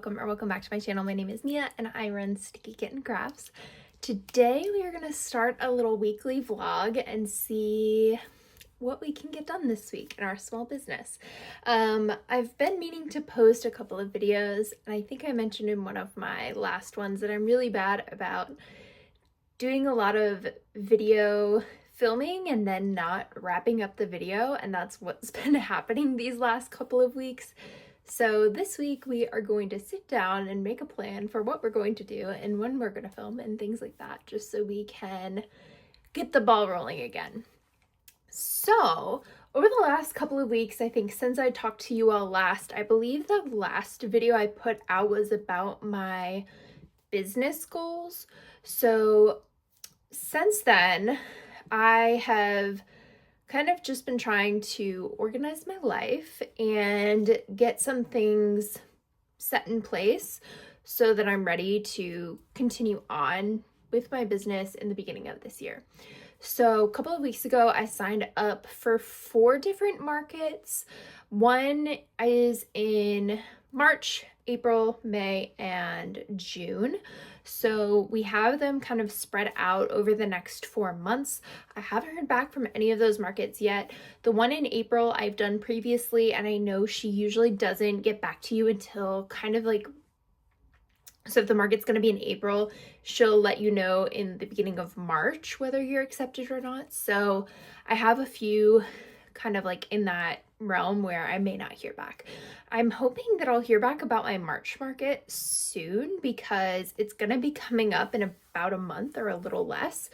welcome back to my channel. My name is Mia and I run Sticky Kitten Crafts. Today we are going to start a little weekly vlog and see what we can get done this week in our small business. I've been meaning to post a couple of videos, and I think I mentioned in one of my last ones that I'm really bad about doing a lot of video filming and then not wrapping up the video, and that's what's been happening these last couple of weeks. So this week we are going to sit down and make a plan for what we're going to do and when we're going to film and things like that, just so we can get the ball rolling again. So over the last couple of weeks, I think since I talked to you all last, I believe the last video I put out was about my business goals. So since then, I have kind of just been trying to organize my life and get some things set in place so that I'm ready to continue on with my business in the beginning of this year. So a couple of weeks ago, I signed up for 4 different markets. One is in March, April, May, and June. So we have them kind of spread out over the next 4 months. I haven't heard back from any of those markets yet. The one in April I've done previously, and I know she usually doesn't get back to you until kind of like, so if the market's going to be in April, she'll let you know in the beginning of March whether you're accepted or not. So I have a few kind of like in that realm where I may not hear back. I'm hoping that I'll hear back about my March market soon because it's going to be coming up in about a month or a little less.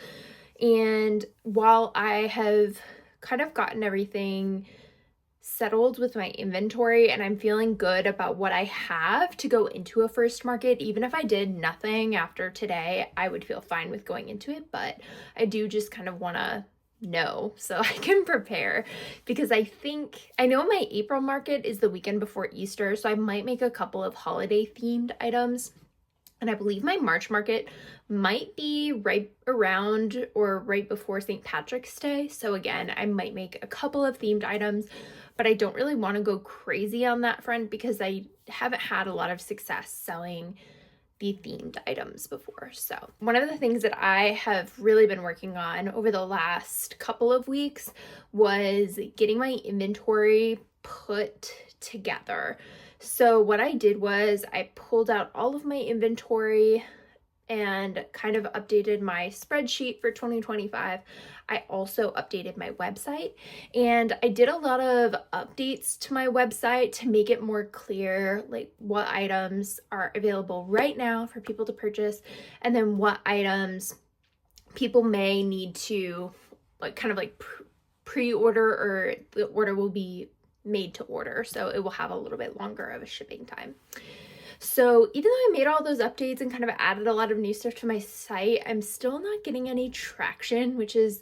And while I have kind of gotten everything settled with my inventory and I'm feeling good about what I have to go into a first market, even if I did nothing after today, I would feel fine with going into it. But I do just kind of want to know so I can prepare, because I know my April market is the weekend before Easter, so I might make a couple of holiday themed items. And I believe my March market might be right around or right before St. Patrick's Day. So again, I might make a couple of themed items, but I don't really want to go crazy on that front because I haven't had a lot of success selling the themed items before. So one of the things that I have really been working on over the last couple of weeks was getting my inventory put together. So what I did was I pulled out all of my inventory and kind of updated my spreadsheet for 2025. I also updated my website, and I did a lot of updates to my website to make it more clear, like what items are available right now for people to purchase, and then what items people may need to like kind of like pre-order, or the order will be made to order, so it will have a little bit longer of a shipping time. So even though I made all those updates and kind of added a lot of new stuff to my site, I'm still not getting any traction, which is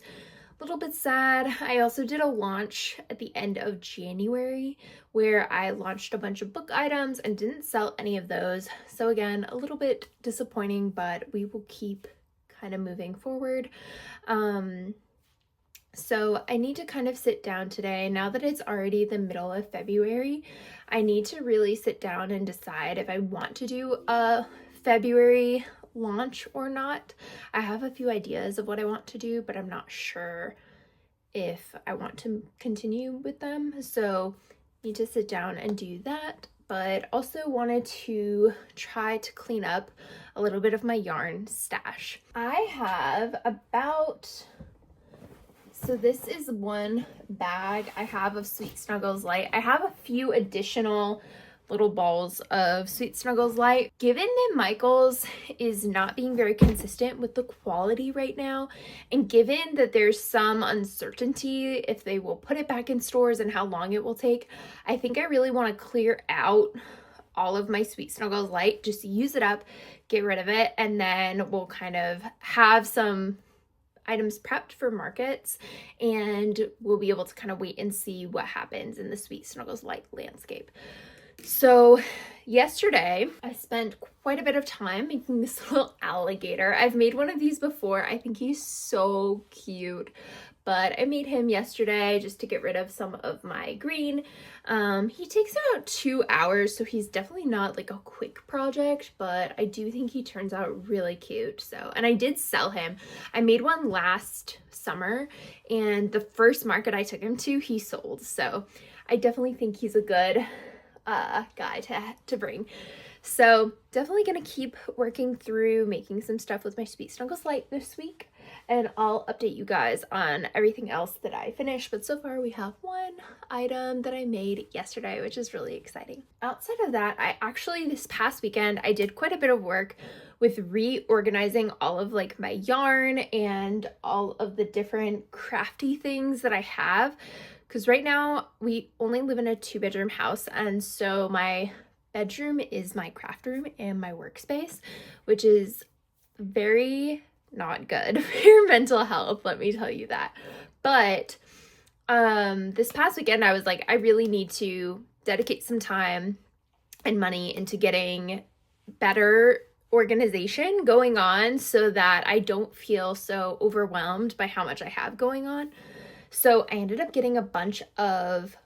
a little bit sad. I also did a launch at the end of January where I launched a bunch of book items and didn't sell any of those. So again, a little bit disappointing, but we will keep kind of moving forward. So I need to kind of sit down today, now that it's already the middle of February. I need to really sit down and decide if I want to do a February launch or not. I have a few ideas of what I want to do, but I'm not sure if I want to continue with them. So I need to sit down and do that. But also wanted to try to clean up a little bit of my yarn stash. I have about... So this is one bag I have of Sweet Snuggles Lite. I have a few additional little balls of Sweet Snuggles Lite. Given that Michael's is not being very consistent with the quality right now, and given that there's some uncertainty if they will put it back in stores and how long it will take, I think I really want to clear out all of my Sweet Snuggles Lite, just use it up, get rid of it, and then we'll kind of have some items prepped for markets, and we'll be able to kind of wait and see what happens in the Sweet Snuggles Lite landscape. So yesterday I spent quite a bit of time making this little alligator. I've made one of these before. I think he's so cute, but I made him yesterday just to get rid of some of my green. He takes about 2 hours, so he's definitely not like a quick project, but I do think he turns out really cute. So, and I did sell him. I made one last summer, and the first market I took him to, he sold. So I definitely think he's a good guy to bring. So definitely gonna keep working through making some stuff with my Sweet Snuggles Lite this week, and I'll update you guys on everything else that I finished. But so far we have one item that I made yesterday, which is really exciting. Outside of that, I actually this past weekend I did quite a bit of work with reorganizing all of like my yarn and all of the different crafty things that I have. Because right now we only live in a 2-bedroom house, and so my bedroom is my craft room and my workspace, which is very not good for your mental health, let me tell you that. But this past weekend I was like, I really need to dedicate some time and money into getting better organization going on so that I don't feel so overwhelmed by how much I have going on. So I ended up getting a bunch of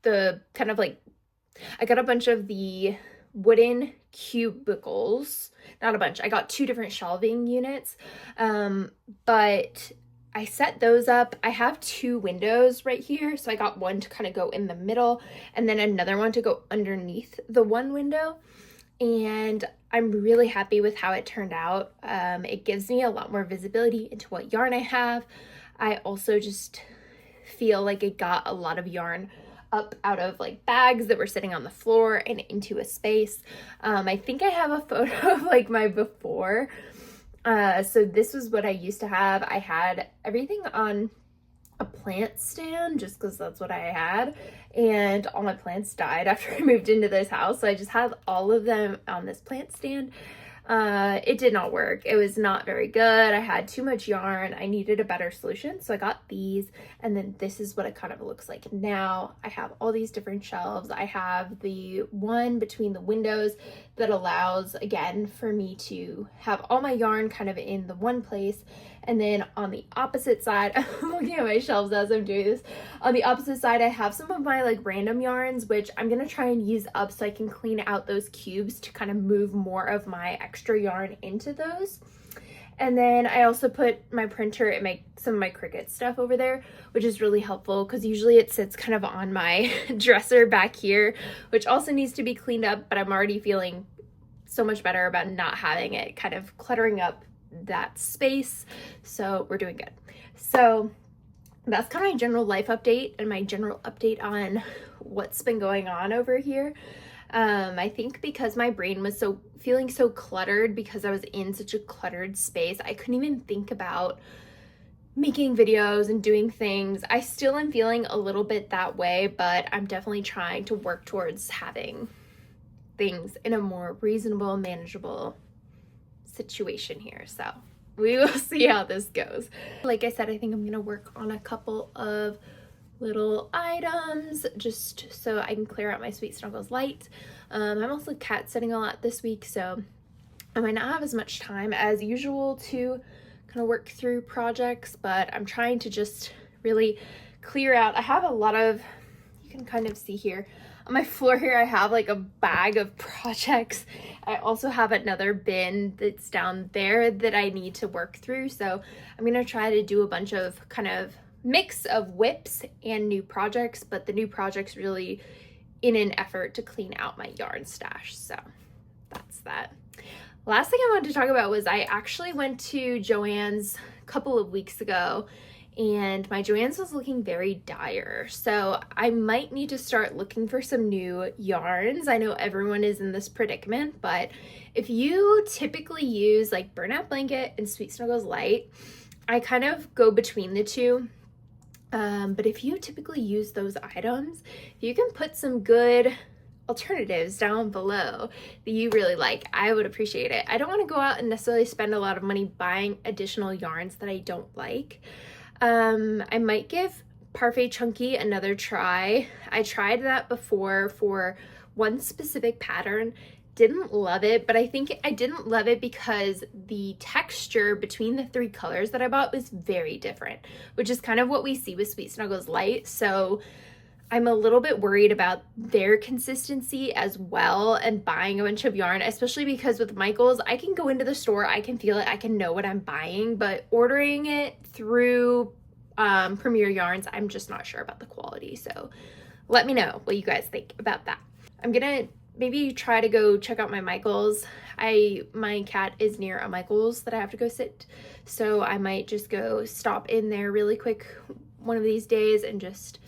the kind of like, I got a bunch of the wooden cubicles, not a bunch, I got 2 different shelving units, but I set those up. I have 2 windows right here, so I got one to kind of go in the middle and then another one to go underneath the one window. And I'm really happy with how it turned out. It gives me a lot more visibility into what yarn I have. I also just feel like it got a lot of yarn up out of like bags that were sitting on the floor and into a space. I think I have a photo of like my before. So this was what I used to have. I had everything on a plant stand just because that's what I had, and all my plants died after I moved into this house, so I just had all of them on this plant stand. It did not work. It was not very good. I had too much yarn. I needed a better solution, so I got these, and then this is what it kind of looks like now. I have all these different shelves. I have the one between the windows that allows, again, for me to have all my yarn kind of in the one place. And then on the opposite side, I'm looking at my shelves as I'm doing this. On the opposite side, I have some of my like random yarns, which I'm gonna try and use up so I can clean out those cubes to kind of move more of my extra yarn into those. And then I also put my printer and some of my Cricut stuff over there, which is really helpful because usually it sits kind of on my dresser back here, which also needs to be cleaned up, but I'm already feeling so much better about not having it kind of cluttering up that space. So we're doing good. So that's kind of my general life update and my general update on what's been going on over here. I think because my brain was feeling so cluttered because I was in such a cluttered space, I couldn't even think about making videos and doing things. I still am feeling a little bit that way, but I'm definitely trying to work towards having things in a more reasonable, manageable situation here. So we will see how this goes. Like I said, I think I'm gonna work on a couple of little items just so I can clear out my Sweet Snuggles Lite. I'm also cat sitting a lot this week, so I might not have as much time as usual to kind of work through projects, but I'm trying to just really clear out. I have a lot of, you can kind of see here on my floor here, I have like a bag of projects. I also have another bin that's down there that I need to work through. So I'm gonna try to do a bunch of kind of mix of whips and new projects, but the new projects really in an effort to clean out my yarn stash. So that's that. Last thing I wanted to talk about was I actually went to Joann's a couple of weeks ago, and my Joann's was looking very dire. So I might need to start looking for some new yarns. I know everyone is in this predicament, but if you typically use like Burnout Blanket and Sweet Snuggles Lite, I kind of go between the two. But if you typically use those items, if you can put some good alternatives down below that you really like, I would appreciate it. I don't want to go out and necessarily spend a lot of money buying additional yarns that I don't like. I might give Parfait Chunky another try. I tried that before for one specific pattern. Didn't love it, but I think I didn't love it because the texture between the 3 colors that I bought was very different, which is kind of what we see with Sweet Snuggles Lite. So I'm a little bit worried about their consistency as well, and buying a bunch of yarn, especially because with Michaels, I can go into the store, I can feel it, I can know what I'm buying, but ordering it through Premier Yarns, I'm just not sure about the quality. So let me know what you guys think about that. I'm gonna maybe try to go check out my Michaels. My cat is near a Michaels that I have to go sit, so I might just go stop in there really quick one of these days and just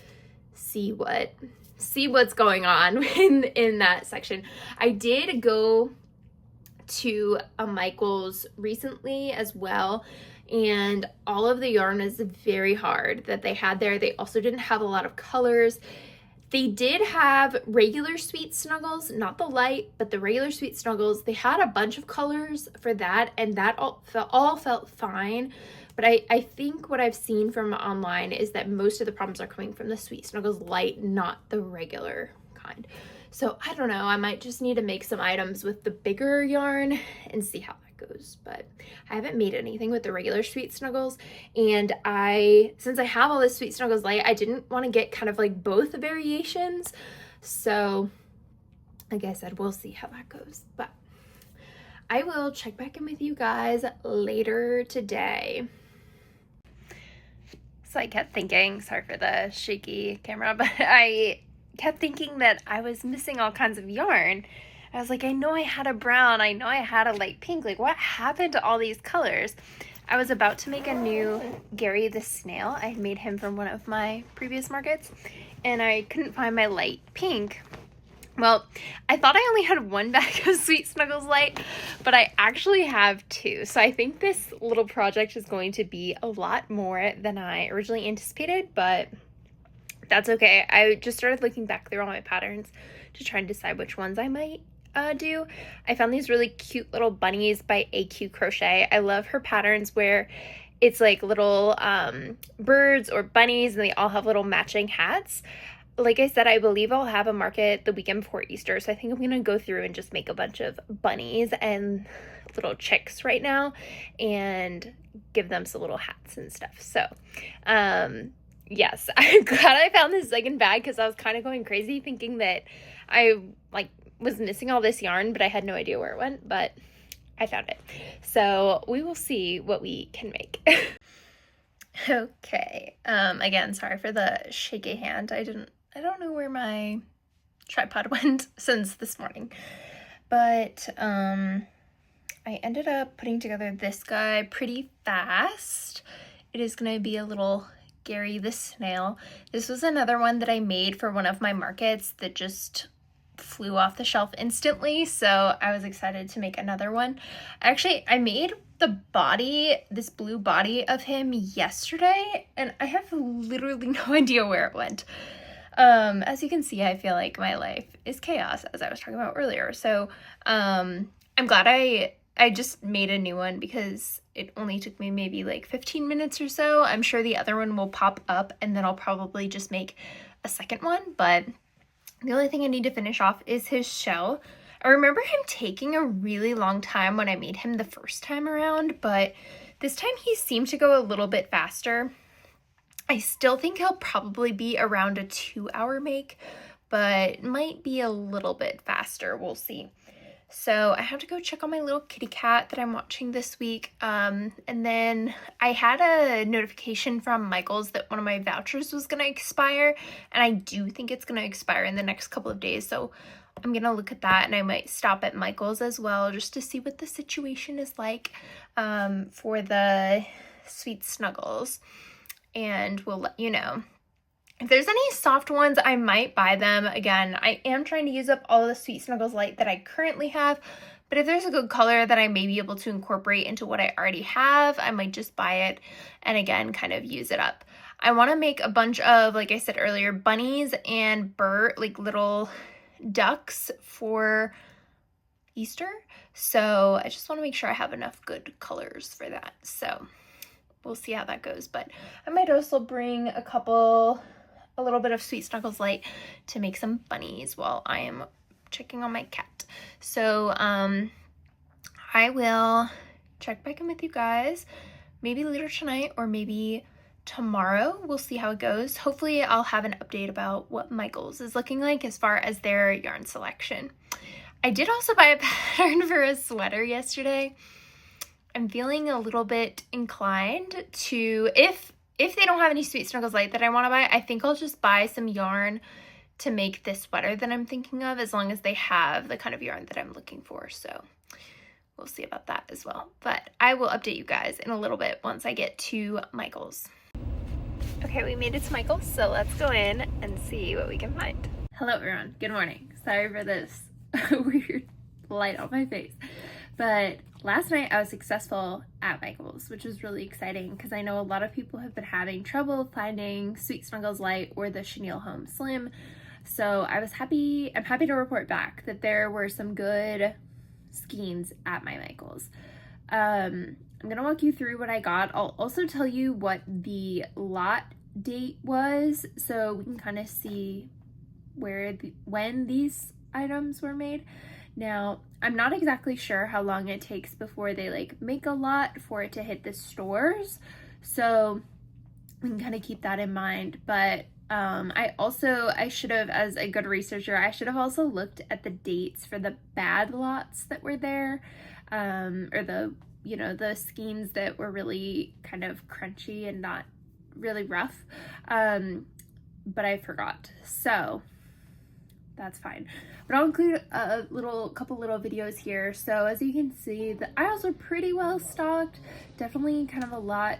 see what's going on in that section. I did go to a Michaels recently as well, and all of the yarn is very hard that they had there. They also didn't have a lot of colors. They did have regular Sweet Snuggles, not the light, but the regular Sweet Snuggles. They had a bunch of colors for that, and that all felt fine. But I think what I've seen from online is that most of the problems are coming from the Sweet Snuggles Light, not the regular kind. So I don't know, I might just need to make some items with the bigger yarn and see how that goes. But I haven't made anything with the regular Sweet Snuggles, and since I have all this Sweet Snuggles Light, I didn't want to get kind of like both variations. So like I said, we'll see how that goes. But I will check back in with you guys later today. So I kept thinking, sorry for the shaky camera, but I kept thinking that I was missing all kinds of yarn. I was like, I know I had a brown, I know I had a light pink, like what happened to all these colors? I was about to make a new Gary the Snail. I had made him from one of my previous markets, and I couldn't find my light pink. Well, I thought I only had 1 bag of Sweet Snuggles Light, but I actually have 2. So I think this little project is going to be a lot more than I originally anticipated, but that's okay. I just started looking back through all my patterns to try and decide which ones I might do. I found these really cute little bunnies by AQ Crochet. I love her patterns where it's like little birds or bunnies, and they all have little matching hats. Like I said, I believe I'll have a market the weekend before Easter, so I think I'm going to go through and just make a bunch of bunnies and little chicks right now and give them some little hats and stuff. So, yes, I'm glad I found this second bag because I was kind of going crazy thinking that I was missing all this yarn, but I had no idea where it went, but I found it. So we will see what we can make. Okay, again, sorry for the shaky hand. I don't know where my tripod went since this morning, but I ended up putting together this guy pretty fast. It is going to be a little Gary the Snail. This was another one that I made for one of my markets that just flew off the shelf instantly, so I was excited to make another one. Actually, I made the body, this blue body of him yesterday, and I have literally no idea where it went. As you can see, I feel like my life is chaos, as I was talking about earlier. So I'm glad I just made a new one because it only took me maybe like 15 minutes or so. I'm sure the other one will pop up, and then I'll probably just make a second one, but the only thing I need to finish off is his shell. I remember him taking a really long time when I made him the first time around, but this time he seemed to go a little bit faster. I still think he'll probably be around a 2-hour make, but might be a little bit faster. We'll see. So I have to go check on my little kitty cat that I'm watching this week. And then I had a notification from Michaels that one of my vouchers was going to expire, and I do think it's going to expire in the next couple of days. So I'm going to look at that, and I might stop at Michaels as well just to see what the situation is like for the Sweet Snuggles, and we'll let you know. If there's any soft ones, I might buy them. Again, I am trying to use up all the Sweet Snuggles Light that I currently have, but if there's a good color that I may be able to incorporate into what I already have, I might just buy it and again, kind of use it up. I want to make a bunch of, like I said earlier, bunnies and little ducks for Easter. So I just want to make sure I have enough good colors for that. So we'll see how that goes. But I might also bring a little bit of Sweet Snuggles Lite to make some bunnies while I am checking on my cat. So I will check back in with you guys maybe later tonight or maybe tomorrow. We'll see how it goes. Hopefully I'll have an update about what Michael's is looking like as far as their yarn selection. I did also buy a pattern for a sweater yesterday. I'm feeling a little bit inclined to, if they don't have any Sweet Snuggles Lite that I want to buy, I think I'll just buy some yarn to make this sweater that I'm thinking of, as long as they have the kind of yarn that I'm looking for. So we'll see about that as well. But I will update you guys in a little bit once I get to Michael's. Okay, we made it to Michael's, so let's go in and see what we can find. Hello everyone, good morning. Sorry for this weird light on my face. But last night I was successful at Michael's, which was really exciting because I know a lot of people have been having trouble finding Sweet Snuggles Lite or the Chenille Home Slim. So I'm happy to report back that there were some good skeins at my Michael's. I'm gonna walk you through what I got. I'll also tell you what the lot date was so we can kind of see when these items were made. Now, I'm not exactly sure how long it takes before they like make a lot for it to hit the stores, so we can kind of keep that in mind. But I should have, as a good researcher, I should have also looked at the dates for the bad lots that were there, or the skeins that were really kind of crunchy and not really rough, but I forgot, so that's fine. But I'll include a couple little videos here. So as you can see, the aisles are pretty well stocked. Definitely kind of a lot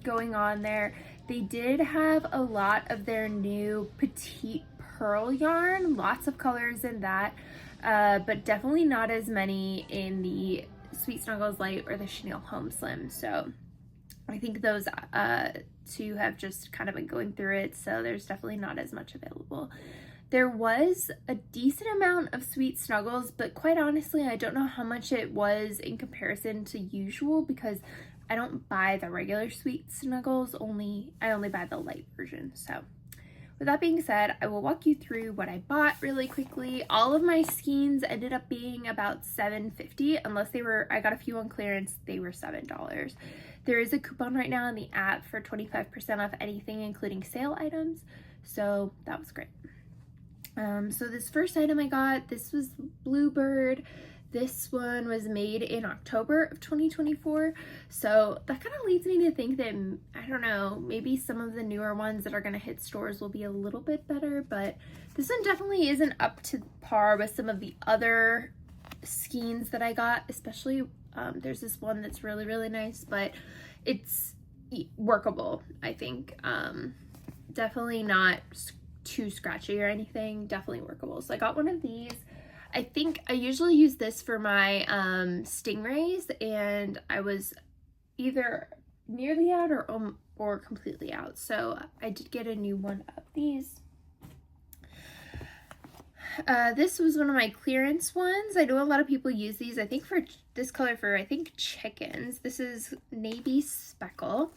going on there. They did have a lot of their new petite pearl yarn, lots of colors in that, but definitely not as many in the Sweet Snuggles Lite or the Chenille Home Slim. So I think those two have just kind of been going through it, so there's definitely not as much available. There was a decent amount of Sweet Snuggles, but quite honestly, I don't know how much it was in comparison to usual because I don't buy the regular Sweet Snuggles, I only buy the light version. So with that being said, I will walk you through what I bought really quickly. All of my skeins ended up being about $7.50, unless I got a few on clearance, they were $7. There is a coupon right now in the app for 25% off anything, including sale items, so that was great. So this first item I got, this was Bluebird. This one was made in October of 2024. So that kind of leads me to think that, I don't know, maybe some of the newer ones that are going to hit stores will be a little bit better, but this one definitely isn't up to par with some of the other skeins that I got, especially there's this one that's really, really nice, but it's workable, I think. Definitely not too scratchy or anything, definitely workable. So I got one of these. I think I usually use this for my stingrays, and I was either nearly out or completely out, so I did get a new one of these. This was one of my clearance ones. I know a lot of people use these, I think, for this color for, I think, chickens. This is Navy Speckle,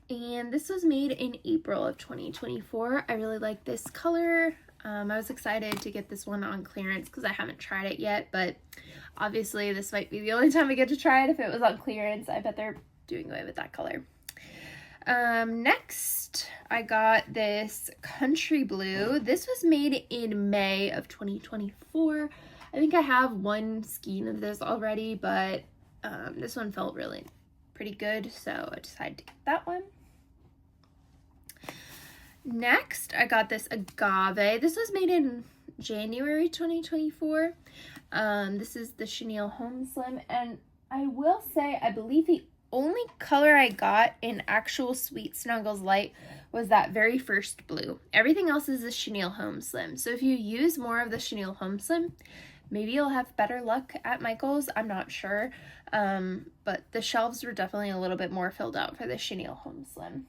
and this was made in April of 2024. I really like this color. I was excited to get this one on clearance because I haven't tried it yet, but obviously this might be the only time I get to try it if it was on clearance. I bet they're doing away with that color. Next, I got this Country Blue. This was made in May of 2024. I think I have one skein of this already, but this one felt really pretty good, so I decided to get that one. Next, I got this Agave. This was made in January 2024. This is the Chenille Home Slim, and I will say I believe the only color I got in actual Sweet Snuggles Lite was that very first blue. Everything else is the Chenille Home Slim. So if you use more of the Chenille Home Slim, maybe you'll have better luck at Michael's. I'm not sure. But the shelves were definitely a little bit more filled out for the Chenille Home Slim.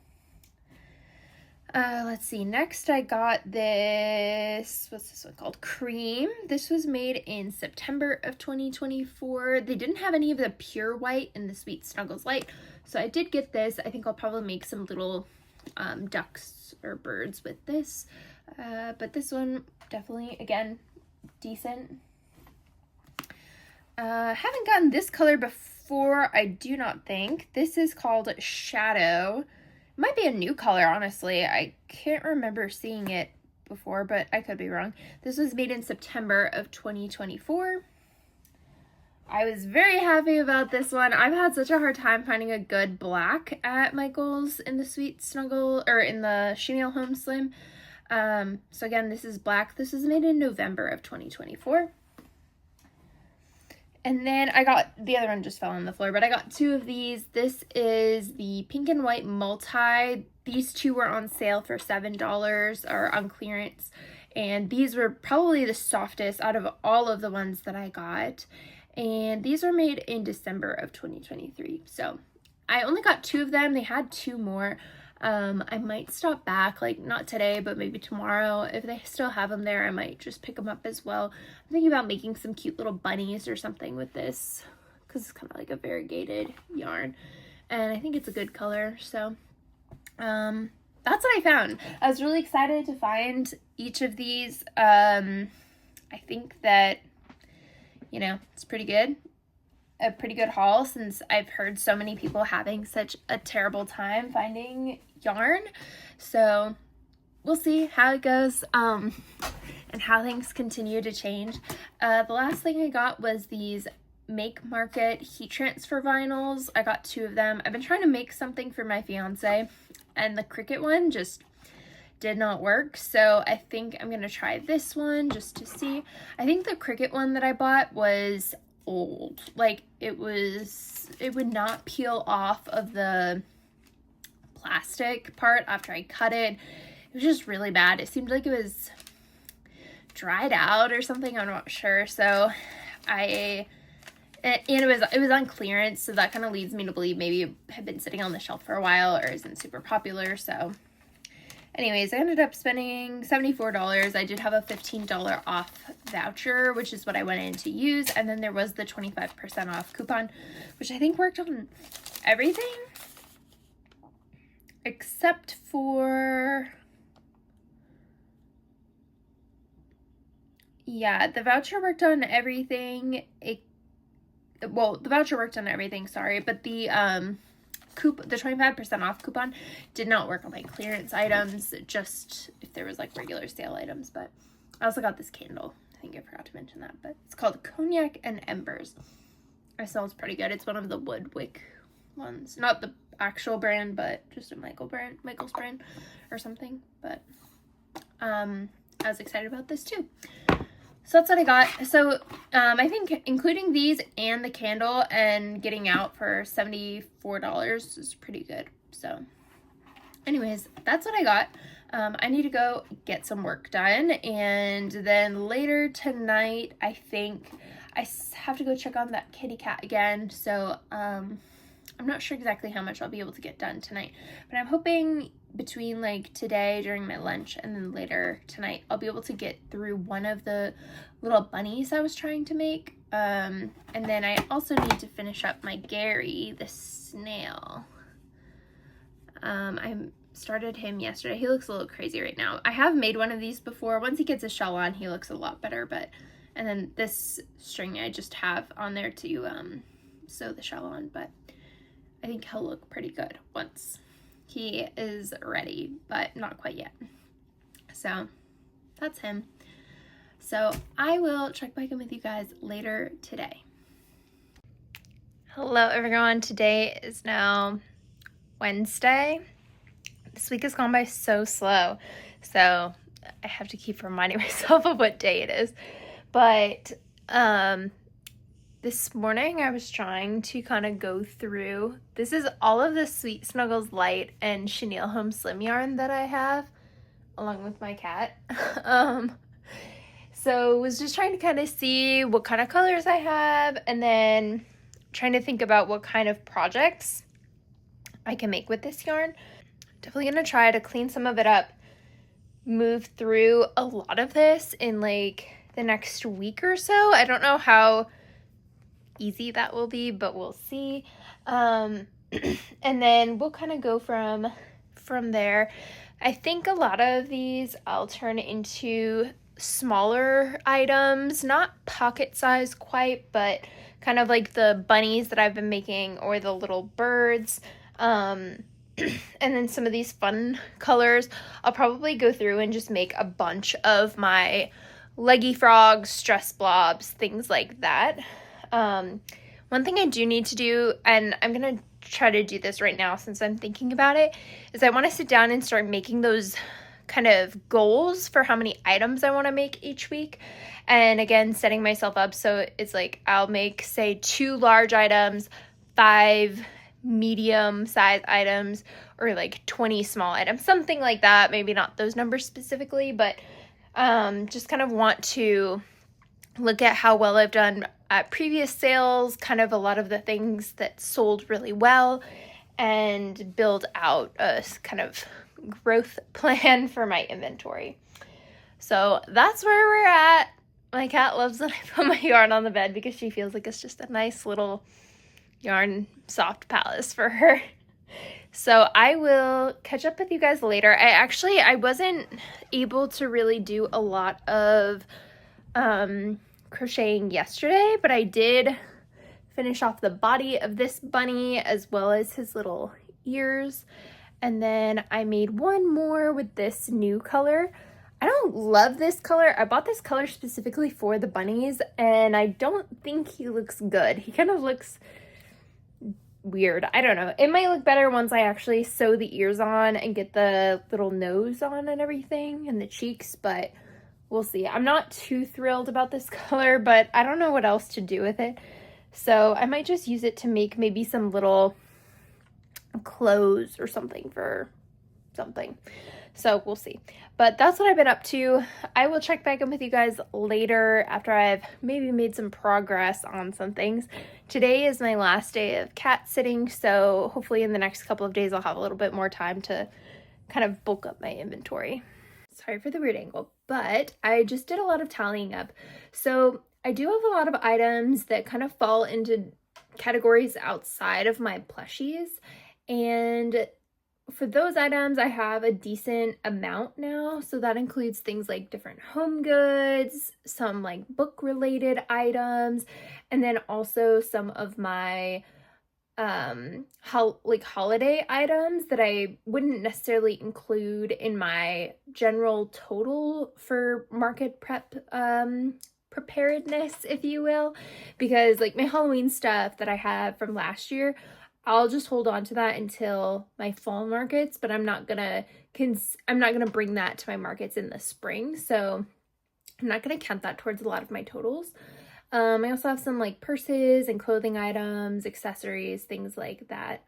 Let's see. Next, I got this, what's this one called? Cream. This was made in September of 2024. They didn't have any of the pure white in the Sweet Snuggles Lite, So I did get this. I think I'll probably make some little ducks or birds with this. But this one definitely, again, decent. Haven't gotten this color before, I do not think. This is called Shadow. It might be a new color, honestly. I can't remember seeing it before, but I could be wrong. This was made in September of 2024. I was very happy about this one. I've had such a hard time finding a good black at Michael's in the Sweet Snuggle, or in the Chenille Home Slim. So again, this is black. This was made in November of 2024. And then I got, the other one just fell on the floor, but I got two of these. This is the pink and white multi. These two were on sale for $7 or on clearance. And these were probably the softest out of all of the ones that I got. And these were made in December of 2023. So I only got two of them. They had two more. I might stop back, like not today, but maybe tomorrow. If they still have them there, I might just pick them up as well. I'm thinking about making some cute little bunnies or something with this, because it's kind of like a variegated yarn. And I think it's a good color. So that's what I found. I was really excited to find each of these. I think that, you know, it's pretty good. A pretty good haul, since I've heard so many people having such a terrible time finding yarn. So we'll see how it goes, and how things continue to change. The last thing I got was these Make Market heat transfer vinyls. I got two of them. I've been trying to make something for my fiance, and the Cricut one just did not work. So I think I'm gonna try this one just to see. I think the Cricut one that I bought was old. Like it would not peel off of the plastic part after I cut it. It was just really bad. It seemed like it was dried out or something. I'm not sure. So and it was on clearance, so that kind of leads me to believe maybe it had been sitting on the shelf for a while or isn't super popular. So anyways, I ended up spending $74. I did have a $15 off voucher, which is what I went in to use. And then there was the 25% off coupon, which I think worked on everything. Except for... yeah, the voucher worked on everything. Well, the voucher worked on everything, sorry. But the 25% off coupon did not work on my clearance items, just if there was like regular sale items. But I also got this candle. I think I forgot to mention that, but it's called Cognac and Embers. It smells pretty good. It's one of the Woodwick ones, not the actual brand, but just a Michael's brand or something. But I was excited about this too. So that's what I got. So I think including these and the candle and getting out for $74 is pretty good. So anyways, that's what I got. I need to go get some work done. And then later tonight, I think I have to go check on that kitty cat again. So I'm not sure exactly how much I'll be able to get done tonight. But I'm hoping between like today during my lunch and then later tonight, I'll be able to get through one of the little bunnies I was trying to make. And then I also need to finish up my Gary, the snail. I started him yesterday. He looks a little crazy right now. I have made one of these before. Once he gets a shell on, he looks a lot better. And then this string I just have on there to sew the shell on. But I think he'll look pretty good once he is ready, but not quite yet. So that's him. So I will check back in with you guys later today. Hello everyone. Today is now Wednesday. This week has gone by so slow, so I have to keep reminding myself of what day it is. But this morning I was trying to kind of go through, this is all of the Sweet Snuggles Lite and Chenille Home Slim yarn that I have, along with my cat. So was just trying to kind of see what kind of colors I have, and then trying to think about what kind of projects I can make with this yarn. Definitely gonna try to clean some of it up, move through a lot of this in like the next week or so. I don't know how easy that will be, but we'll see. And then we'll kind of go from there. I think a lot of these I'll turn into smaller items, not pocket size quite, but kind of like the bunnies that I've been making or the little birds. And then some of these fun colors, I'll probably go through and just make a bunch of my leggy frogs, stress blobs, things like that. One thing I do need to do, and I'm going to try to do this right now since I'm thinking about it, is I want to sit down and start making those kind of goals for how many items I want to make each week. And again, setting myself up so it's like I'll make, say, 2 large items, 5 medium size items, or like 20 small items, something like that. Maybe not those numbers specifically, but just kind of want to look at how well I've done at previous sales, kind of a lot of the things that sold really well, and build out a kind of growth plan for my inventory. So that's where we're at. My cat loves when I put my yarn on the bed because she feels like it's just a nice little yarn soft palace for her. So I will catch up with you guys later. I wasn't able to really do a lot of crocheting yesterday, but I did finish off the body of this bunny as well as his little ears. And then I made one more with this new color. I don't love this color. I bought this color specifically for the bunnies, and I don't think he looks good. He kind of looks weird. I don't know. It might look better once I actually sew the ears on and get the little nose on and everything and the cheeks, but we'll see. I'm not too thrilled about this color, but I don't know what else to do with it. So I might just use it to make maybe some little clothes or something for something. So we'll see. But that's what I've been up to. I will check back in with you guys later after I've maybe made some progress on some things. Today is my last day of cat sitting, so hopefully in the next couple of days I'll have a little bit more time to kind of bulk up my inventory. Sorry for the weird angle, but I just did a lot of tallying up. So I do have a lot of items that kind of fall into categories outside of my plushies, and for those items, I have a decent amount now. So that includes things like different home goods, some like book related items, and then also some of my holiday items that I wouldn't necessarily include in my general total for market prep preparedness, if you will, because like my Halloween stuff that I have from last year, I'll just hold on to that until my fall markets, but I'm not gonna bring that to my markets in the spring, so I'm not gonna count that towards a lot of my totals. I also have some like purses and clothing items, accessories, things like that.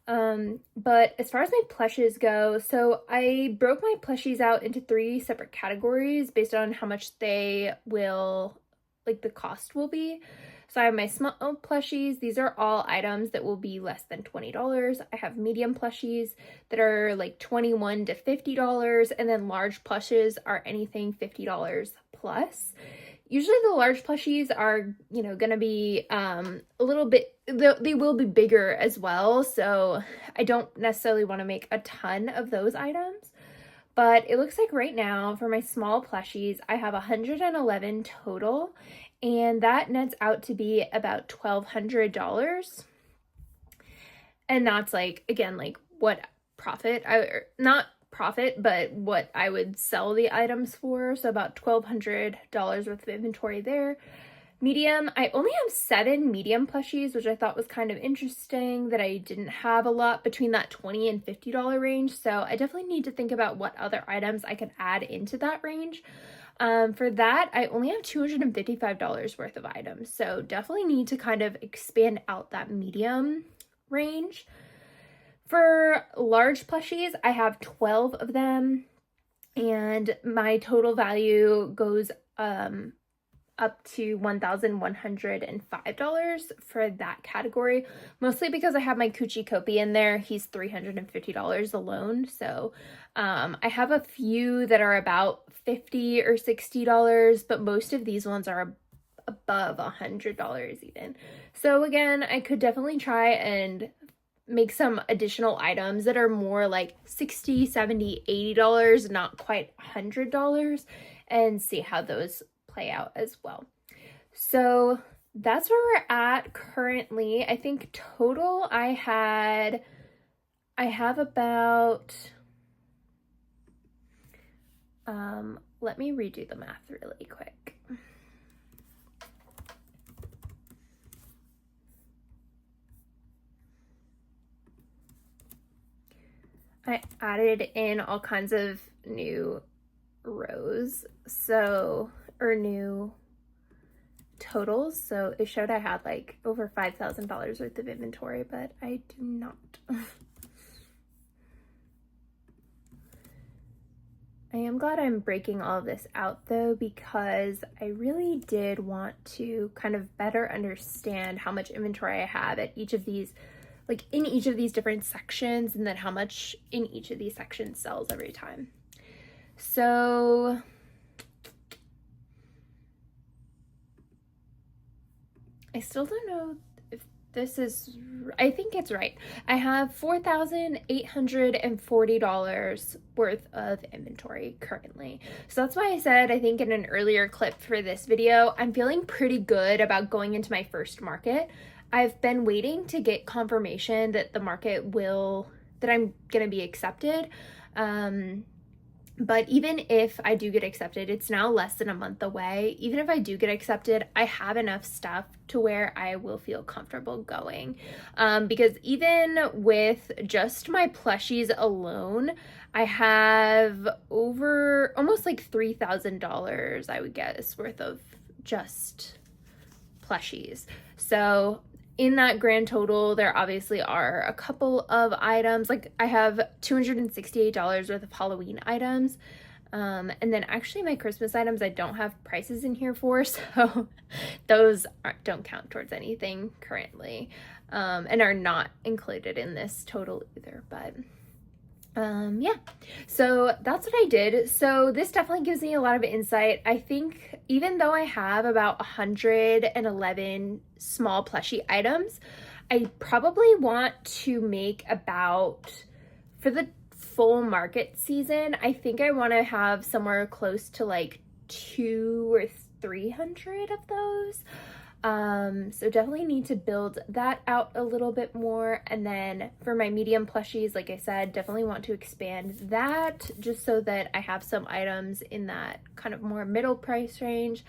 But as far as my plushes go, so I broke my plushies out into 3 separate categories based on how much they will, like the cost will be. So I have my small plushies. These are all items that will be less than $20. I have medium plushies that are like $21 to $50, and then large plushes are anything $50 plus. Usually the large plushies are, going to be a little bit, they will be bigger as well. So I don't necessarily want to make a ton of those items. But it looks like right now for my small plushies, I have 111 total. And that nets out to be about $1,200. And that's like, again, like what not profit, but what I would sell the items for. So about $1,200 worth of inventory there. Medium, I only have 7 medium plushies, which I thought was kind of interesting that I didn't have a lot between that $20 and $50 range. So I definitely need to think about what other items I could add into that range. For that, I only have $255 worth of items. So definitely need to kind of expand out that medium range. For large plushies, I have 12 of them, and my total value goes up to $1,105 for that category, mostly because I have my Coochie Kopi in there. He's $350 alone. So I have a few that are about $50 or $60, but most of these ones are above $100 even. So again, I could definitely try and make some additional items that are more like $60, $70, $80, not quite $100, and see how those play out as well. So that's where we're at currently. I think total I have about, let me redo the math really quick. I added in all kinds of new rows, or new totals. So it showed I had like over $5,000 worth of inventory, but I do not. I am glad I'm breaking all of this out though, because I really did want to kind of better understand how much inventory I have at each of these, like in each of these different sections, and then how much in each of these sections sells every time. So I still don't know if this is, I think it's right. I have $4,840 worth of inventory currently. So that's why I said, I think in an earlier clip for this video, I'm feeling pretty good about going into my first market. I've been waiting to get confirmation that the market that I'm gonna be accepted. But even if I do get accepted, it's now less than a month away. Even if I do get accepted, I have enough stuff to where I will feel comfortable going. Because even with just my plushies alone, I have over almost like $3,000, I would guess, worth of just plushies. So in that grand total, there obviously are a couple of items. Like I have $268 worth of Halloween items. And then actually my Christmas items, I don't have prices in here for, so those don't count towards anything currently, and are not included in this total either. But yeah, so that's what I did. So this definitely gives me a lot of insight. I think even though I have about 111 small plushie items, I probably want to make about, for the full market season, I think I want to have somewhere close to like 200 or 300 of those. So definitely need to build that out a little bit more. And then for my medium plushies, like I said, definitely want to expand that just so that I have some items in that kind of more middle price range,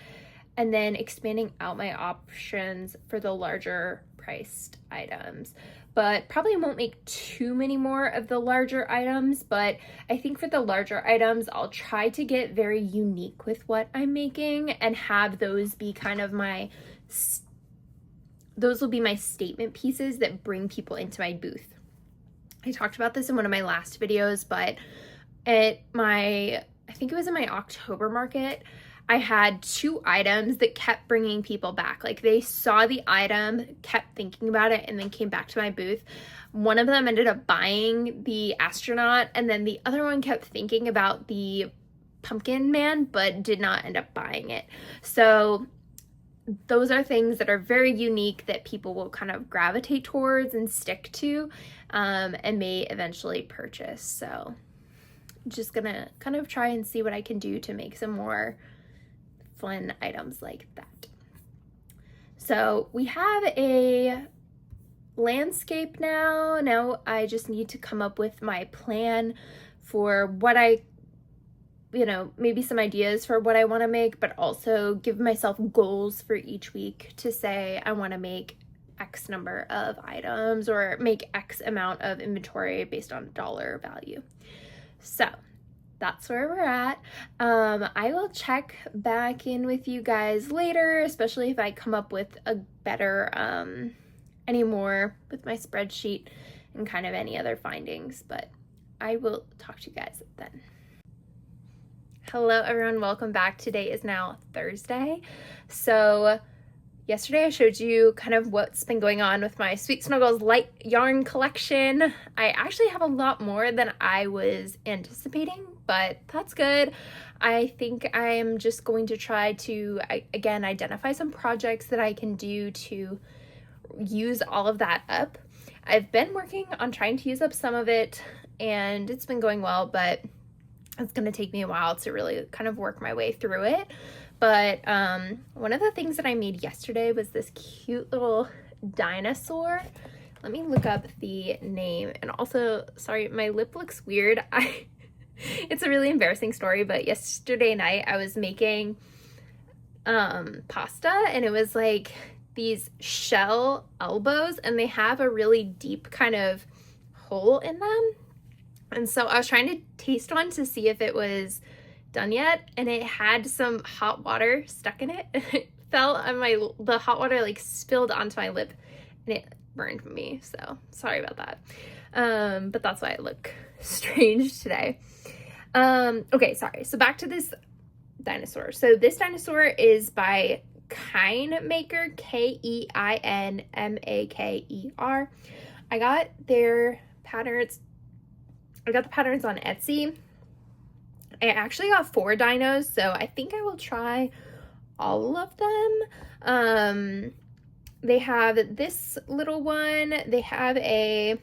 and then expanding out my options for the larger priced items. But probably won't make too many more of the larger items, but I think for the larger items, I'll try to get very unique with what I'm making and have those be kind of those will be my statement pieces that bring people into my booth. I talked about this in one of my last videos, but I think it was in my October market, I had 2 items that kept bringing people back. Like they saw the item, kept thinking about it, and then came back to my booth. One of them ended up buying the astronaut, and then the other one kept thinking about the pumpkin man, but did not end up buying it. So those are things that are very unique that people will kind of gravitate towards and stick to, and may eventually purchase. So I'm just gonna kind of try and see what I can do to make some more fun items like that. So we have a landscape now. Now I just need to come up with my plan for what maybe some ideas for what I want to make, but also give myself goals for each week to say I want to make X number of items or make X amount of inventory based on dollar value. So that's where we're at. I will check back in with you guys later, especially if I come up with a better, any more with my spreadsheet and kind of any other findings, but I will talk to you guys then. Hello everyone, welcome back. Today is now Thursday. So yesterday I showed you kind of what's been going on with my Sweet Snuggles light yarn collection. I actually have a lot more than I was anticipating, but that's good. I think I am just going to try to, again, identify some projects that I can do to use all of that up. I've been working on trying to use up some of it, and it's been going well, but it's going to take me a while to really kind of work my way through it. But one of the things that I made yesterday was this cute little dinosaur. Let me look up the name. And also, sorry, my lip looks weird. It's a really embarrassing story, but yesterday night I was making pasta, and it was like these shell elbows, and they have a really deep kind of hole in them. And so I was trying to taste one to see if it was done yet, and it had some hot water stuck in it. It fell on the hot water like spilled onto my lip, and it burned me, so sorry about that. But that's why I look strange today. Okay, sorry. So back to this dinosaur. So this dinosaur is by Kinemaker, Keinmaker. I got their patterns. I got the patterns on Etsy. I actually got 4 dinos, so I think I will try all of them. They have this little one. They have a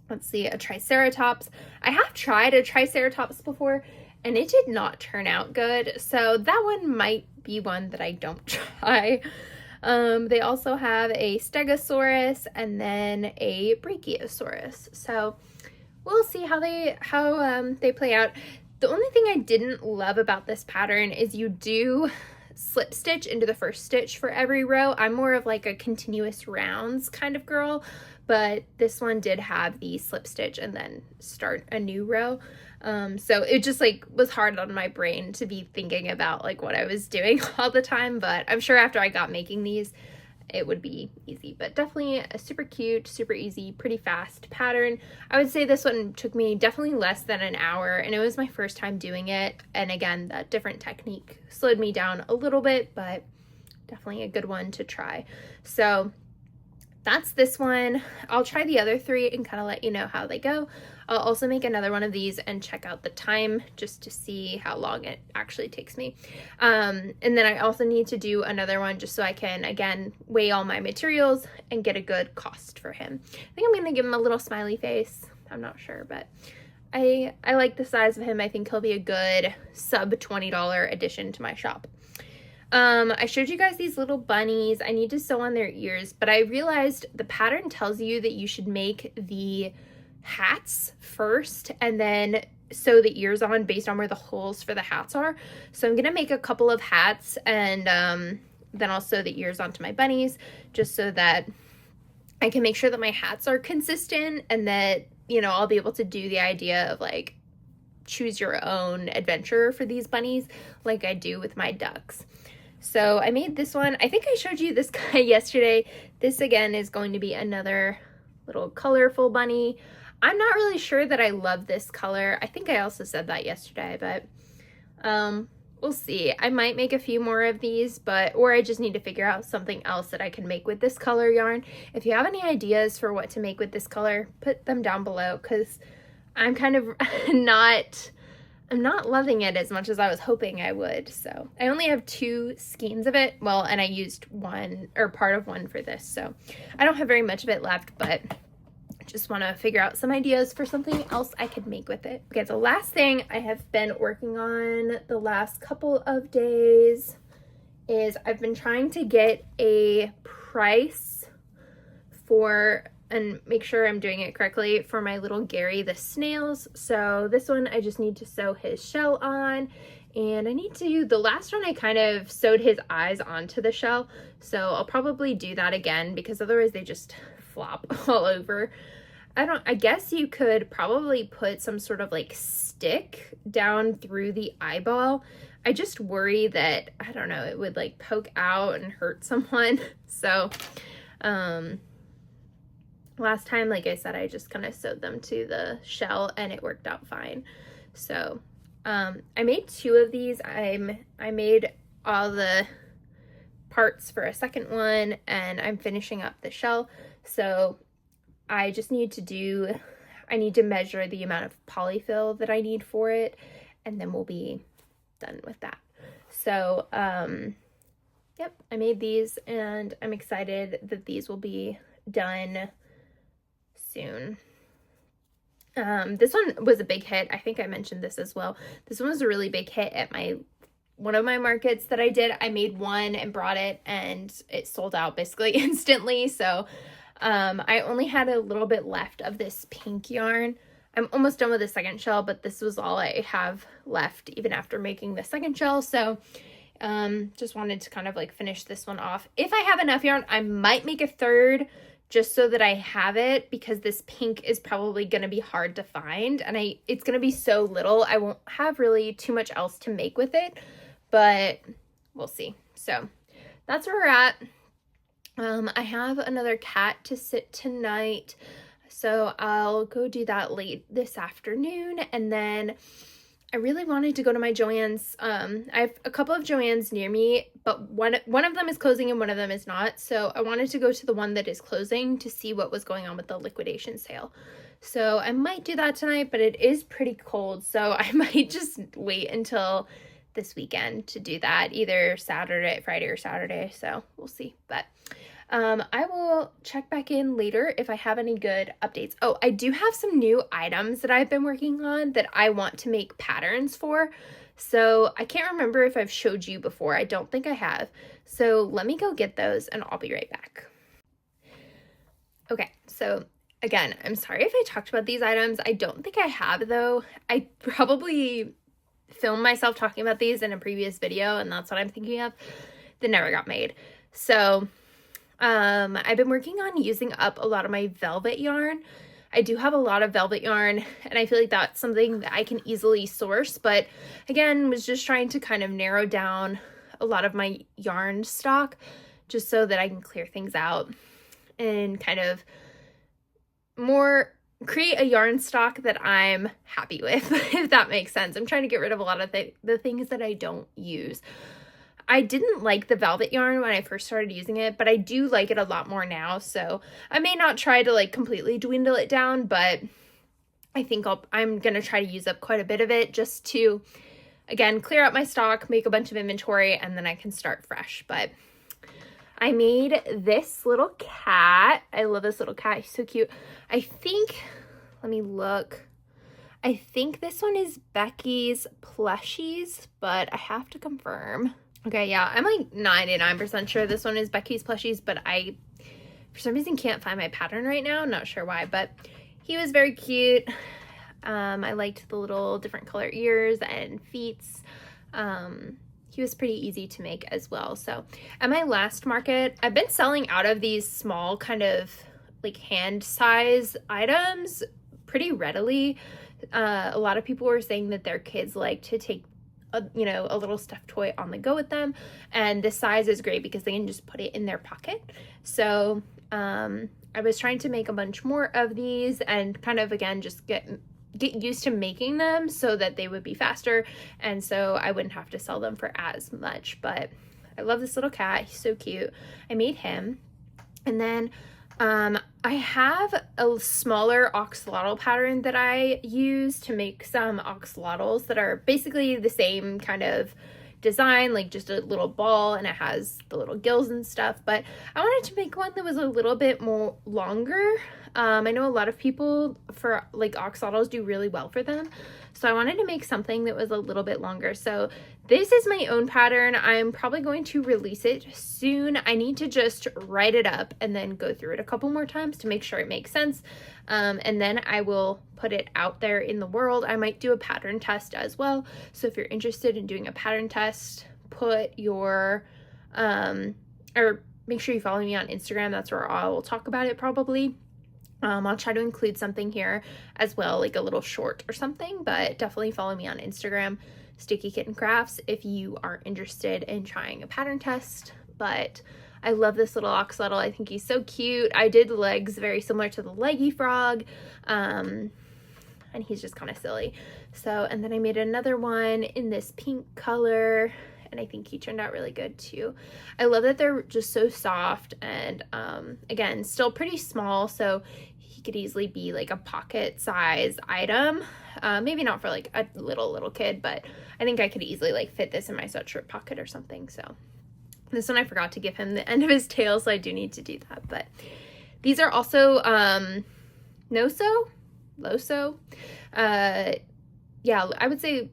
Triceratops. I have tried a Triceratops before, and it did not turn out good, so that one might be one that I don't try. They also have a Stegosaurus and then a Brachiosaurus, so we'll see how they play out. The only thing I didn't love about this pattern is you do slip stitch into the first stitch for every row. I'm more of like a continuous rounds kind of girl, but this one did have the slip stitch and then start a new row. So it just like was hard on my brain to be thinking about like what I was doing all the time, but I'm sure after I got making these, it would be easy. But definitely a super cute, super easy, pretty fast pattern. I would say this one took me definitely less than an hour, and it was my first time doing it. And again, that different technique slowed me down a little bit, but definitely a good one to try. So that's this one. I'll try the other 3 and kind of let you know how they go. I'll also make another one of these and check out the time just to see how long it actually takes me. And then I also need to do another one just so I can, again, weigh all my materials and get a good cost for him. I think I'm going to give him a little smiley face. I'm not sure, but I like the size of him. I think he'll be a good sub $20 addition to my shop. I showed you guys these little bunnies. I need to sew on their ears, but I realized the pattern tells you that you should make the hats first and then sew the ears on based on where the holes for the hats are. So I'm gonna make a couple of hats, and then I'll sew the ears onto my bunnies just so that I can make sure that my hats are consistent, and that, you know, I'll be able to do the idea of like choose your own adventure for these bunnies like I do with my ducks. So I made this one. I think I showed you this guy yesterday. This again is going to be another little colorful bunny. I'm not really sure that I love this color. I think I also said that yesterday, but we'll see. I might make a few more of these, or I just need to figure out something else that I can make with this color yarn. If you have any ideas for what to make with this color, put them down below, because I'm kind of I'm not loving it as much as I was hoping I would. So I only have 2 skeins of it. Well, and I used one or part of one for this, so I don't have very much of it left, but just want to figure out some ideas for something else I could make with it. Okay, the last thing I have been working on the last couple of days is I've been trying to get a price for, and make sure I'm doing it correctly, for my little Gary the snails. So this one I just need to sew his shell on, and I need to, the last one I kind of sewed his eyes onto the shell, so I'll probably do that again because otherwise they just flop all over. I guess you could probably put some sort of like stick down through the eyeball. I just worry that, I don't know, it would like poke out and hurt someone. So, last time, like I said, I just kind of sewed them to the shell and it worked out fine. So, I made 2 of these. I made all the parts for a second one, and I'm finishing up the shell. So I just need to measure the amount of polyfill that I need for it, and then we'll be done with that. So, yep, I made these, and I'm excited that these will be done soon. This one was a big hit. I think I mentioned this as well. This one was a really big hit at one of my markets that I did. I made one and brought it, and it sold out basically instantly. So I only had a little bit left of this pink yarn. I'm almost done with the second shell, but this was all I have left even after making the second shell. So just wanted to kind of like finish this one off. If I have enough yarn, I might make a third just so that I have it, because this pink is probably going to be hard to find, and it's going to be so little. I won't have really too much else to make with it, but we'll see. So that's where we're at. I have another cat to sit tonight, so I'll go do that late this afternoon. And then I really wanted to go to my Joann's. I have a couple of Joann's near me, but one of them is closing and one of them is not. So I wanted to go to the one that is closing to see what was going on with the liquidation sale. So I might do that tonight, but it is pretty cold, so I might just wait until this weekend to do that, either Friday or Saturday. So we'll see. But I will check back in later if I have any good updates. Oh, I do have some new items that I've been working on that I want to make patterns for. So I can't remember if I've showed you before. I don't think I have. So let me go get those and I'll be right back. Okay, so again, I'm sorry if I talked about these items. I don't think I have, though. I probably filmed myself talking about these in a previous video, and that's what I'm thinking of, that never got made. So I've been working on using up a lot of my velvet yarn. I do have a lot of velvet yarn, and I feel like that's something that I can easily source, but again, was just trying to kind of narrow down a lot of my yarn stock just so that I can clear things out and kind of create a yarn stock that I'm happy with, if that makes sense. I'm trying to get rid of a lot of the things that I don't use. I didn't like the velvet yarn when I first started using it, but I do like it a lot more now. So I may not try to like completely dwindle it down, but I think I'm going to try to use up quite a bit of it just to, again, clear out my stock, make a bunch of inventory, and then I can start fresh. But I made this little cat. I love this little cat. He's so cute. I think, let me look. I think this one is Becky's plushies, but I have to confirm. Okay, yeah, I'm like 99% sure this one is Becky's plushies, but I, for some reason, can't find my pattern right now. I'm not sure why, but he was very cute. I liked the little different color ears and feet. He was pretty easy to make as well. So at my last market, I've been selling out of these small kind of like hand size items pretty readily. A lot of people were saying that their kids like to take a little stuffed toy on the go with them, and this size is great because they can just put it in their pocket. So I was trying to make a bunch more of these and kind of, again, just get used to making them so that they would be faster, and so I wouldn't have to sell them for as much. But I love this little cat. He's so cute. I made him. And then I have a smaller axolotl pattern that I use to make some axolotls that are basically the same kind of design, like just a little ball, and it has the little gills and stuff. But I wanted to make one that was a little bit more longer. I know a lot of people for like axolotls do really well for them, so I wanted to make something that was a little bit longer. So this is my own pattern. I'm probably going to release it soon. I need to just write it up and then go through it a couple more times to make sure it makes sense, and then I will put it out there in the world. I might do a pattern test as well, so if you're interested in doing a pattern test, put your or make sure you follow me on Instagram. That's where I will talk about it probably. I'll try to include something here as well, like a little short or something, but definitely follow me on Instagram, Sticky Kitten Crafts, if you are interested in trying a pattern test. But I love this little axolotl. I think he's so cute. I did legs very similar to the leggy frog, and he's just kind of silly. So, and then I made another one in this pink color, and I think he turned out really good too. I love that they're just so soft, and again, still pretty small, so he could easily be like a pocket size item. Maybe not for like a little kid, but I think I could easily like fit this in my sweatshirt pocket or something. So this one I forgot to give him the end of his tail, so I do need to do that. But these are also no-so, low-so. Yeah, I would say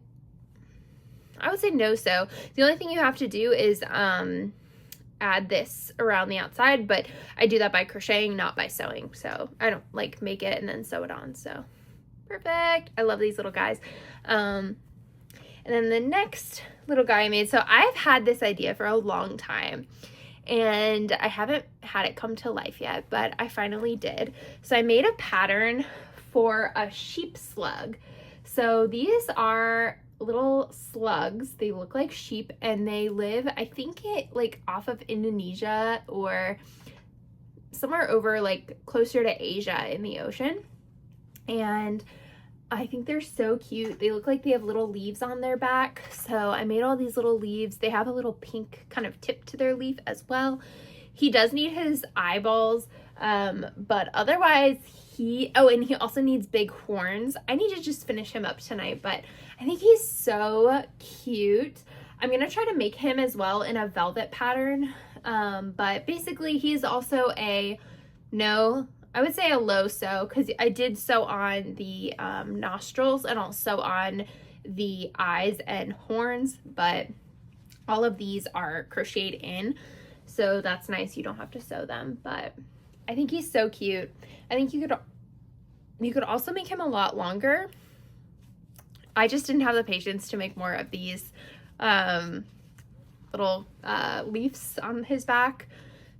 no-so. The only thing you have to do is add this around the outside, but I do that by crocheting, not by sewing. So I don't like make it and then sew it on. So perfect. I love these little guys. And then the next little guy I made, so I've had this idea for a long time and I haven't had it come to life yet, but I finally did. So I made a pattern for a sheep slug. So these are little slugs. They look like sheep and they live, I think it like off of Indonesia or somewhere over like closer to Asia in the ocean. And I think they're so cute. They look like they have little leaves on their back. So I made all these little leaves. They have a little pink kind of tip to their leaf as well. He does need his eyeballs, but otherwise and he also needs big horns. I need to just finish him up tonight, but I think he's so cute. I'm gonna try to make him as well in a velvet pattern, but basically he's also I would say a low sew, because I did sew on the nostrils and also on the eyes and horns, but all of these are crocheted in, so that's nice. You don't have to sew them, but I think he's so cute. I think you could also make him a lot longer. I just didn't have the patience to make more of these little leaves on his back,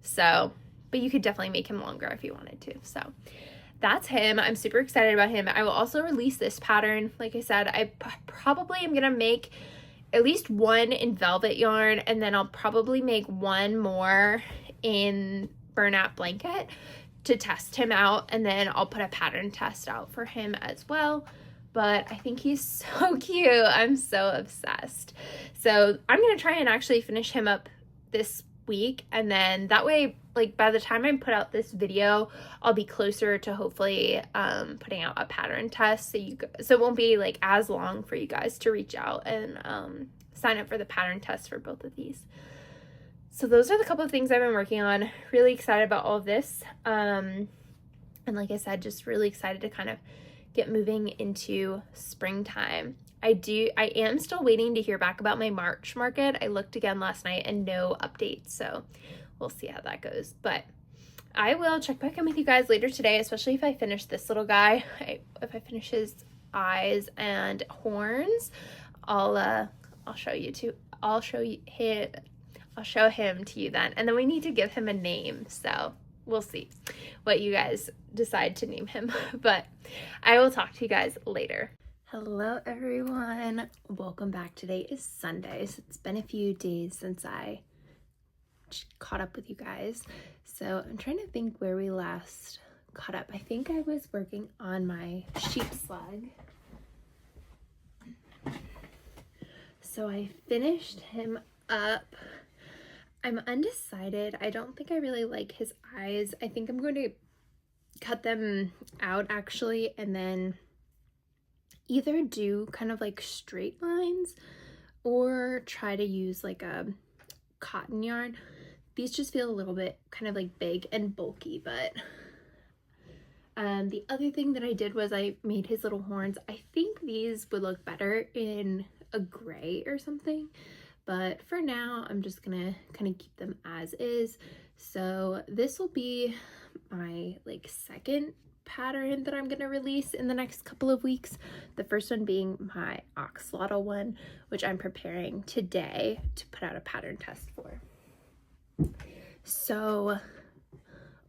so but you could definitely make him longer if you wanted to. So that's him. I'm super excited about him. I will also release this pattern. Like I said, I probably am gonna make at least one in velvet yarn, and then I'll probably make one more in burlap blanket to test him out, and then I'll put a pattern test out for him as well. But I think he's so cute. I'm so obsessed. So I'm gonna try and actually finish him up this week, and then that way, like by the time I put out this video, I'll be closer to hopefully putting out a pattern test, so it won't be like as long for you guys to reach out and sign up for the pattern test for both of these. So those are the couple of things I've been working on. Really excited about all of this, and like I said, just really excited to kind of get moving into springtime. I am still waiting to hear back about my March market. I looked again last night and no updates, so we'll see how that goes. But I will check back in with you guys later today, especially if I finish this little guy. If I finish his eyes and horns, I'll show you too. I'll show him to you then. And then we need to give him a name, so we'll see what you guys decide to name him. But I will talk to you guys later. Hello everyone, welcome back. Today is Sunday, so it's been a few days since I caught up with you guys. So I'm trying to think where we last caught up. I think I was working on my sheep slug. So I finished him up. I'm undecided. I don't think I really like his eyes. I think I'm going to cut them out actually, and then either do kind of like straight lines or try to use like a cotton yarn. These just feel a little bit kind of like big and bulky, but the other thing that I did was I made his little horns. I think these would look better in a gray or something, but for now I'm just gonna kind of keep them as is. So this will be my like second pattern that I'm gonna release in the next couple of weeks. The first one being my axolotl one, which I'm preparing today to put out a pattern test for. So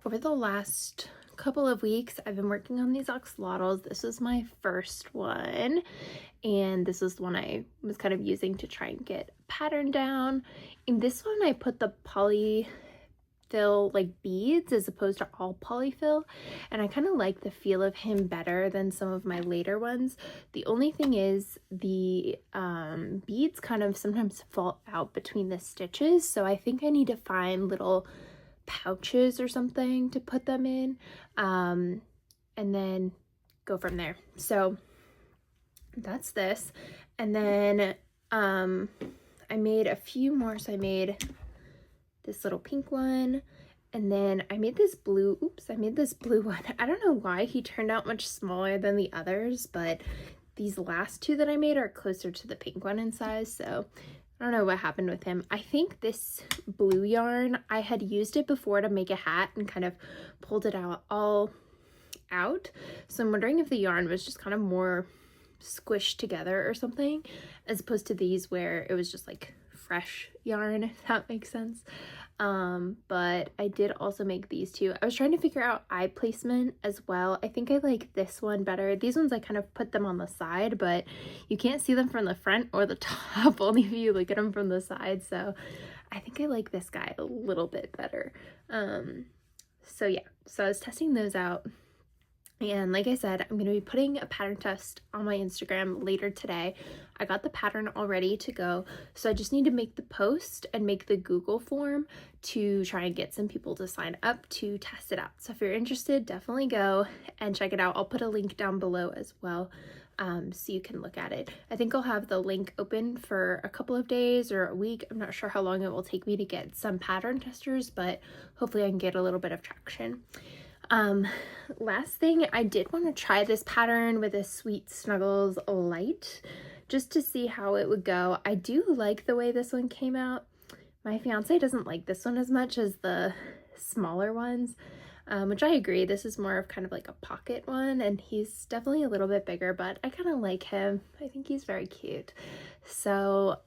over the last couple of weeks I've been working on these axolotls. This is my first one, and this is the one I was kind of using to try and get a pattern down. In this one I put the polyfill like beads as opposed to all polyfill, and I kind of like the feel of him better than some of my later ones. The only thing is the beads kind of sometimes fall out between the stitches, so I think I need to find little pouches or something to put them in, and then go from there. So that's this. And then I made a few more. So I made this little pink one, And then I made this blue one. I don't know why he turned out much smaller than the others, but these last two that I made are closer to the pink one in size, so I don't know what happened with him. I think this blue yarn, I had used it before to make a hat and kind of pulled it all out. So I'm wondering if the yarn was just kind of more squished together or something, as opposed to these where it was just like fresh yarn, if that makes sense. But I did also make these two. I was trying to figure out eye placement as well. I think I like this one better. These ones I kind of put them on the side, but you can't see them from the front or the top, only if you look at them from the side. So I think I like this guy a little bit better. So yeah, so I was testing those out. And like I said, I'm going to be putting a pattern test on my Instagram later today. I got the pattern all ready to go, so I just need to make the post and make the Google form to try and get some people to sign up to test it out. So if you're interested, definitely go and check it out. I'll put a link down below as well, so you can look at it. I think I'll have the link open for a couple of days or a week. I'm not sure how long it will take me to get some pattern testers, but hopefully I can get a little bit of traction. Last thing, I did want to try this pattern with a Sweet Snuggles Lite just to see how it would go. I do like the way this one came out. My fiance doesn't like this one as much as the smaller ones, which I agree. This is more of kind of like a pocket one, and he's definitely a little bit bigger, but I kind of like him. I think he's very cute. So,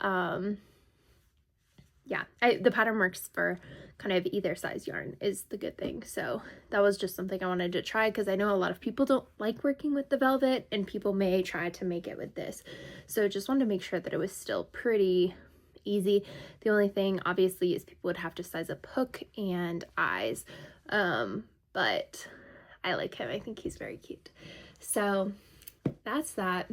yeah, the pattern works for kind of either size yarn is the good thing. So that was just something I wanted to try, because I know a lot of people don't like working with the velvet and people may try to make it with this. So just wanted to make sure that it was still pretty easy. The only thing obviously is people would have to size up hook and eyes. But I like him. I think he's very cute. So that's that.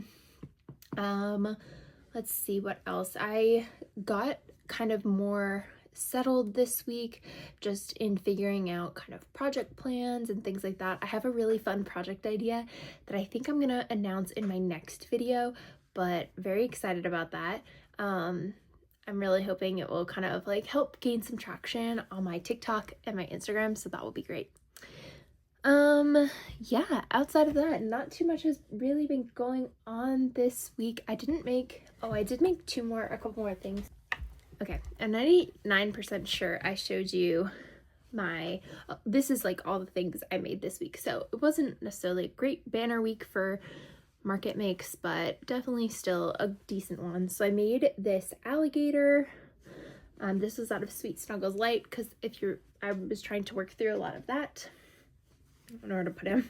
Let's see what else. I got kind of more settled this week just in figuring out kind of project plans and things like that. I have a really fun project idea that I think I'm gonna announce in my next video, but very excited about that. I'm really hoping it will kind of like help gain some traction on my TikTok and my Instagram, so that will be great. Yeah, outside of that, not too much has really been going on this week. I did make a couple more things. Okay, I'm 99% sure I showed you this is like all the things I made this week. So it wasn't necessarily a great banner week for market makes, but definitely still a decent one. So I made this alligator. This was out of Sweet Snuggles Lite, because I was trying to work through a lot of that. I don't know where to put him.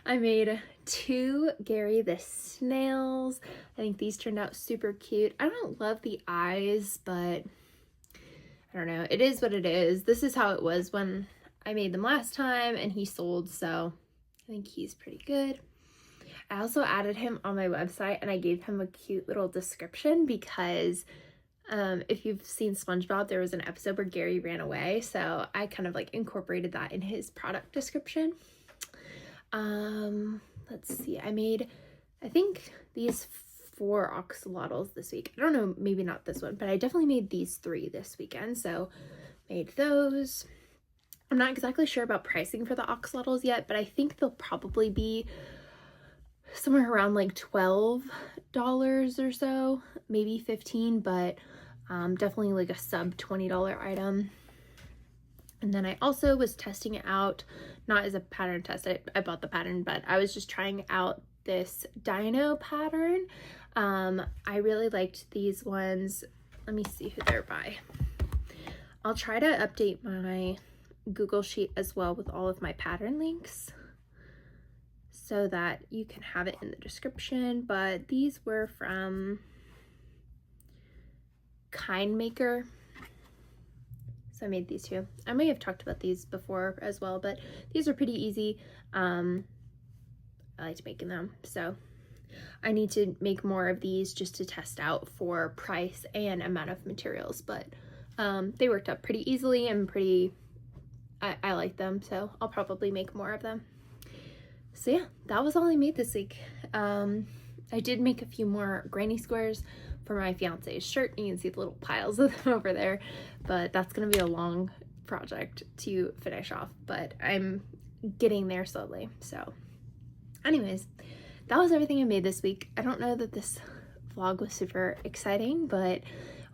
I made two Gary the snails. I think these turned out super cute. I don't love the eyes, but I don't know. It is what it is. This is how it was when I made them last time and he sold, so I think he's pretty good. I also added him on my website and I gave him a cute little description because if you've seen SpongeBob, there was an episode where Gary ran away, so I kind of like incorporated that in his product description. Let's see, I made, I think, these 4 axolotls this week. I don't know, maybe not this one, but I definitely made these 3 this weekend, so made those. I'm not exactly sure about pricing for the axolotls yet, but I think they'll probably be somewhere around like $12 or so, maybe 15, but definitely like a sub $20 item. And then I also was testing it out, not as a pattern test, I bought the pattern, but I was just trying out this dino pattern. I really liked these ones. Let me see who they're by. I'll try to update my Google Sheet as well with all of my pattern links so that you can have it in the description, but these were from Kind Maker. So I made these 2. I may have talked about these before as well, but these are pretty easy. I liked making them, so I need to make more of these just to test out for price and amount of materials, but they worked out pretty easily and I like them, so I'll probably make more of them. So yeah, that was all I made this week. I did make a few more granny squares for my fiance's shirt. You can see the little piles of them over there, but that's gonna be a long project to finish off, but I'm getting there slowly. So anyways, that was everything I made this week. I don't know that this vlog was super exciting, but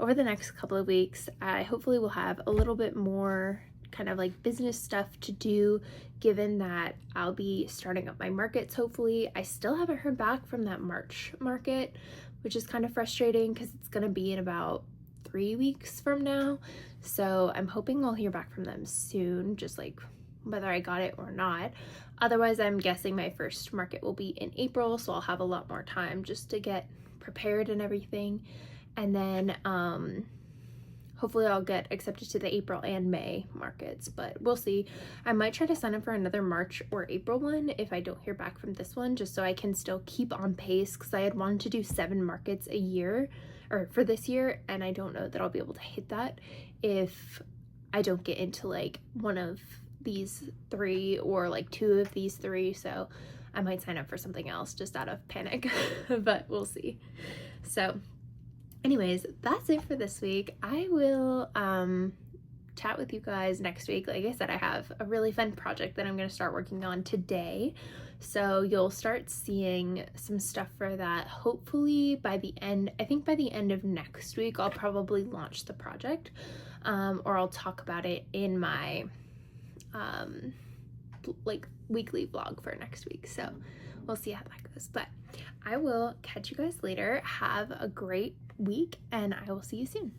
over the next couple of weeks, I hopefully will have a little bit more kind of like business stuff to do, given that I'll be starting up my markets hopefully. I still haven't heard back from that March market, which is kind of frustrating because it's going to be in about 3 weeks from now. So I'm hoping I'll hear back from them soon, just like whether I got it or not. Otherwise, I'm guessing my first market will be in April, so I'll have a lot more time just to get prepared and everything. And then hopefully I'll get accepted to the April and May markets, but we'll see. I might try to sign up for another March or April one if I don't hear back from this one, just so I can still keep on pace, because I had wanted to do 7 markets a year, or for this year, and I don't know that I'll be able to hit that if I don't get into like one of these 3 or like 2 of these 3, so I might sign up for something else just out of panic, but we'll see. So anyways, that's it for this week. I will chat with you guys next week. Like I said, I have a really fun project that I'm going to start working on today, so you'll start seeing some stuff for that hopefully by the end. I think by the end of next week I'll probably launch the project, or I'll talk about it in my like weekly vlog for next week. So we'll see how that goes, but I will catch you guys later. Have a great week and I will see you soon.